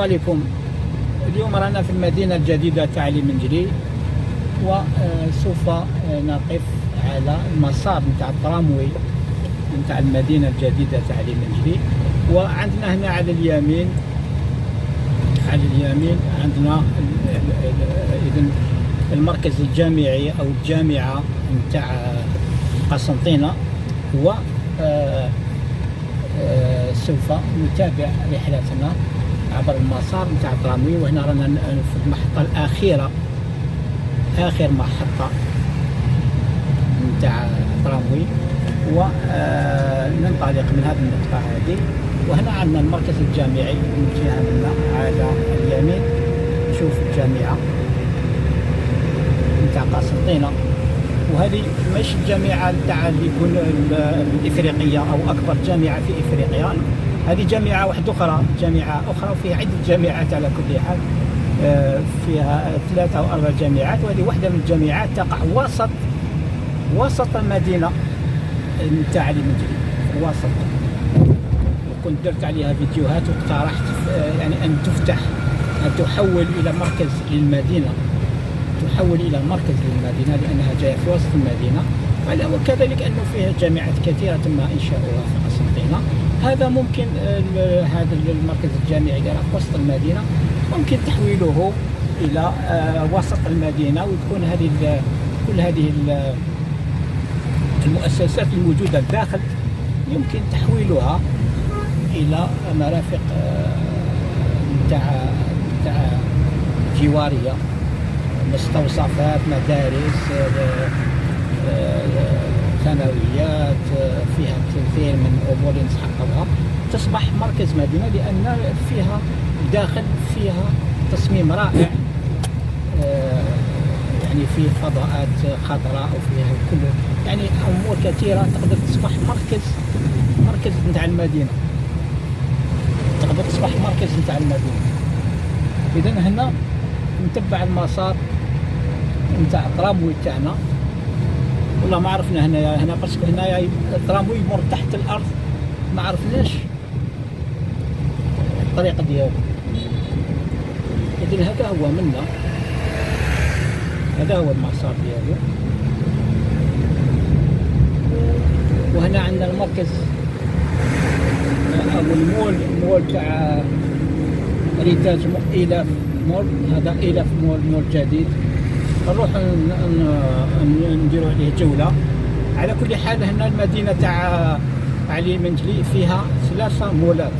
عليكم. اليوم رانا في المدينة الجديدة تاع منجلي، وسوف نقف على المسار نتاع التراموي نتاع المدينة الجديدة تاع منجلي. وعندنا هنا على اليمين عندنا إذن المركز الجامعي أو الجامعة نتاع قسنطينة. و سوف نتابع رحلتنا عبر المسار نتاع التراموي. وهنا رانا في المحطة الأخيرة، آخر محطة نتاع التراموي، وننطلق من هذه النقطة هذه. وهنا عندنا المركز الجامعي من جهة لنا على اليمين. نشوف الجامعة نتاع قسنطينة، وهذه مش الجامعة تاع اللي يكون الإفريقية أو أكبر جامعة في إفريقيا. هذه جامعة واحدة أخرى، جامعة أخرى، وفيها عدة جامعات على كل حال. فيها 3 أو 4 جامعات، وهذه واحدة من الجامعات تقع وسط المدينة نتاع منجلي، وسط. وكنت درت عليها فيديوهات واقترحت يعني أن تفتح، أن تحول إلى مركز للمدينة، لأنها جاية في وسط المدينة. وكذلك أنه فيها جامعات كثيرة تم إنشاؤها في قسنطينة. هذا ممكن هذا المركز الجامعي اللي في وسط المدينة ممكن تحويله إلى وسط المدينة، وتكون كل هذه المؤسسات الموجودة داخل يمكن تحويلها إلى مرافق نتاع جوارية، مستوصفات، مدارس، ثانويات، فيها كثير من الأمور اللي نتحققها. تصبح مركز مدينة لأن فيها داخل فيها تصميم رائع، يعني فيه فضاءات خضراء، وفيها كل يعني أمور كثيرة تقدر تصبح مركز نتاع المدينة، إذن هنا نتبع المسار نتاع التراموي تاعنا. والله ما عرفنا هنا باسكو هنا التراموي يمر تحت الأرض، ما عرفناش الطريق ديالو. إذن هذا هو منا، هذا هو المسار ديالو. وهنا عندنا المركز أو المول تاع ريتاج إيلاف مول. هذا إيلاف مول جديد، نروح نديروا عليه جولة. على كل حال هنا المدينة تاع منجلي فيها 3 مولات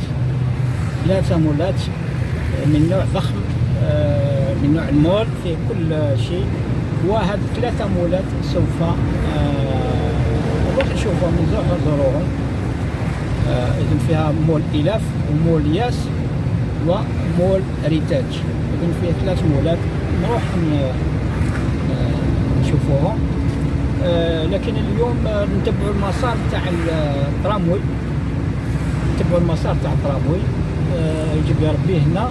من نوع ضخم، من نوع المول في كل شيء. وهذه 3 مولات سوف نروح نشوفهم، نزوروهم. إذن فيها مول إيلاف ومول ياس ومول ريتاج. إذن فيها 3 مولات نروح نشوفوهم. لكن اليوم نتبعوا المسار تاع التراموي، يجب يا ربي هنا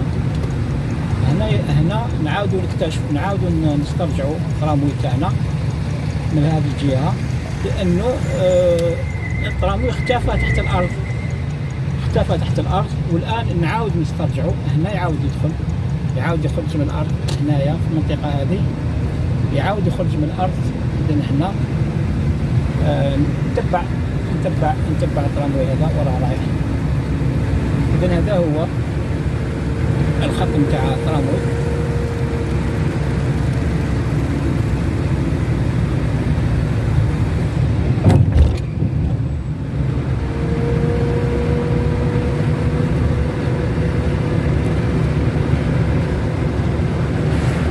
نعاودوا نسترجعوا التراموي تاعنا من هذه الجهة، لأنه التراموي اختفى تحت الأرض، والآن نعاود نسترجعوا. هنا يعاود يخرج من الأرض، هنايا في المنطقة هذه يعاود يخرج من الأرض. إذن هنا نتبع التراموي هذا وراه رايح. إذن هذا هو الخط نتاع التراموي.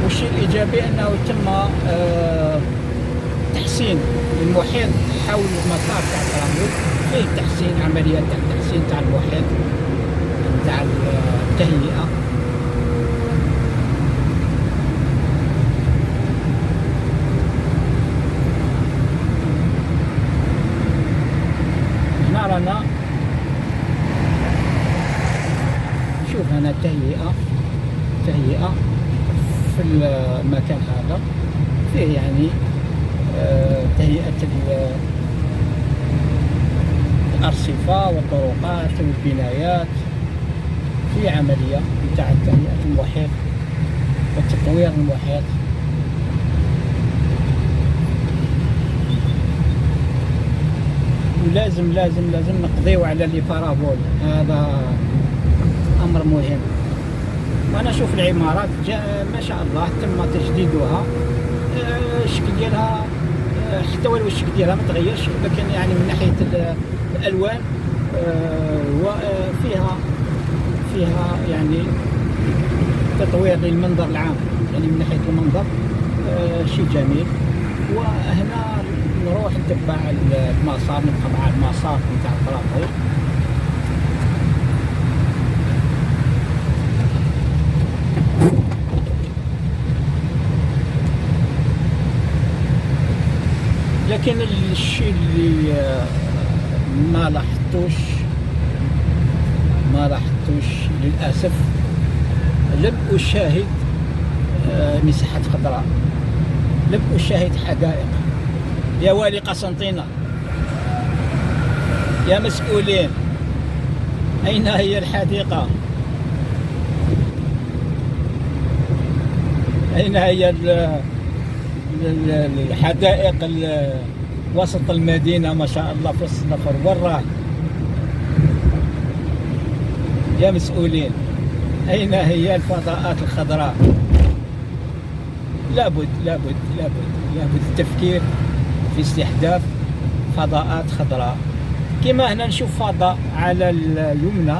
والشيء الإيجابي أنه تم تحسين المحيط حول المسار تاع التراموي، فيه تحسين، عمليات تحسين تاع المحيط تاع التهيئة. هنا رانا نشوف هنا تهيئة في المكان هذا، فيه يعني تهيئة الأرصفة والطرقات والبنايات. في عملية نتاع تهيئة المحيط وتطوير المحيط. ولازم نقضيو على لي بارابول، هذا أمر مهم. وأنا أشوف العمارات ما شاء الله تم تجديدها، الشكل ديالها حتى ولو الشكل ديالها ما تغيرش، لكن يعني من ناحية الألوان وفيها يعني تطوير للمنظر العام، يعني من ناحية المنظر شيء جميل. وهنا نروح نتبع المسار، نبقى مع المسار نتاع البلاطو. لكن الشيء اللي ما لاحظتوش للأسف، لم أشاهد مساحات خضراء، لم أشاهد حدائق. يا والي قسنطينة، يا مسؤولين، أين هي الحديقة؟ أين هي الحدائق وسط المدينة؟ ما شاء الله في وسط النفر، وراه يا مسؤولين، أين هي الفضاءات الخضراء؟ لابد التفكير في استحداث فضاءات خضراء. كما هنا نشوف فضاء على اليمنى،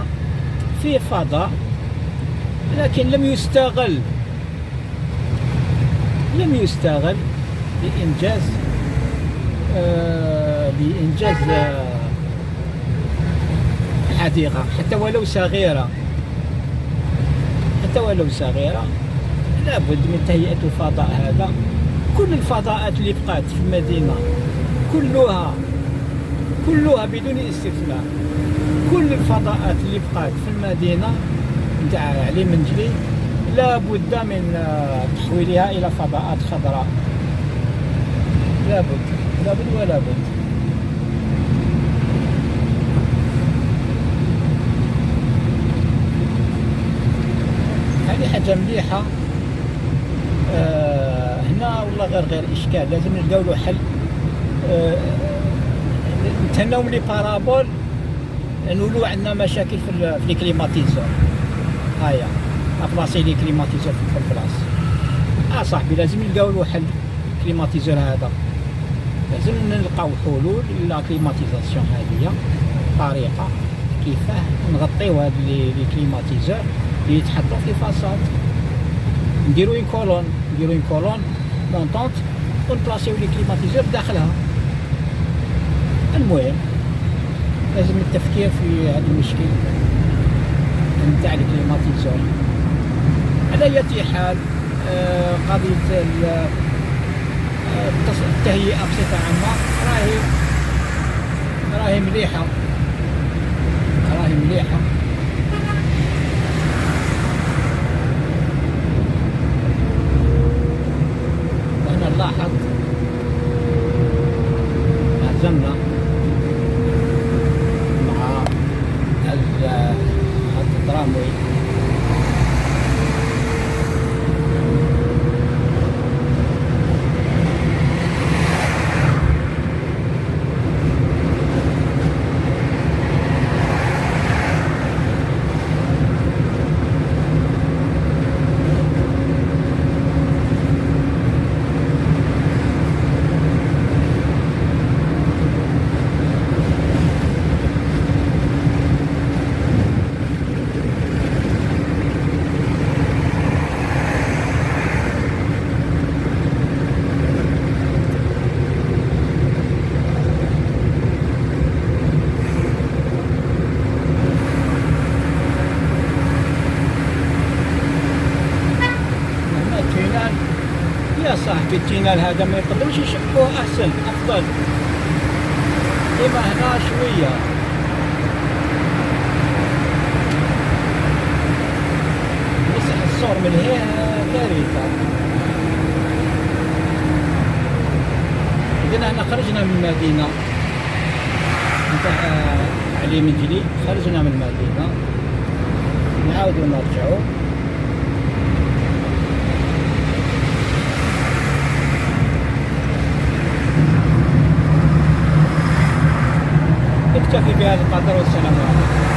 فيه فضاء لكن لم يستغل لإنجاز حديقة حتى ولو صغيرة. لابد من تهيئة الفضاء هذا. كل الفضاءات اللي بقات في المدينة كلها بدون استثناء، كل الفضاءات اللي بقات في المدينة نتاع علي منجلي لابد من تحويلها إلى فضاءات خضراء. لابد. هذه حاجة مليحة. هنا والله غير إشكال، لازم نلقاو له حل. نتهناو من لي بارابول، نولو عندنا مشاكل في لي كليماتيزور. هيا أبلاصي لي كليماتيزور في كل بلاصة. صاحبي لازم نلقاو له حل. كليماتيزور هذا لازم نلقاو حلول لا كليماتيزاسيون. هذه طريقة كيفاه نغطيو هاد لي كليماتيزور اللي يتحطوا في فاصاد. نديرو اون كولون مونطونت ونبلاصيو لي كليماتيزور داخلها. المهم لازم التفكير في هذا المشكل نتاع الكليماتيزور. على أي حال قضية التهيئة بصفة عامة راهي مليحة. وهنا نلاحظ ما زلنا مع خط التراموي. يا صاحبي التينال هذا ما يقدروش يشبوه أحسن أفضل. كيما هنا شوية مسح الصور من هنا كارثة. إذن احنا خرجنا من المدينة نتاع علي منجلي، خرجنا من المدينة نعاودوا نرجعوا. نكتفي بهذا القدر والسلام عليكم.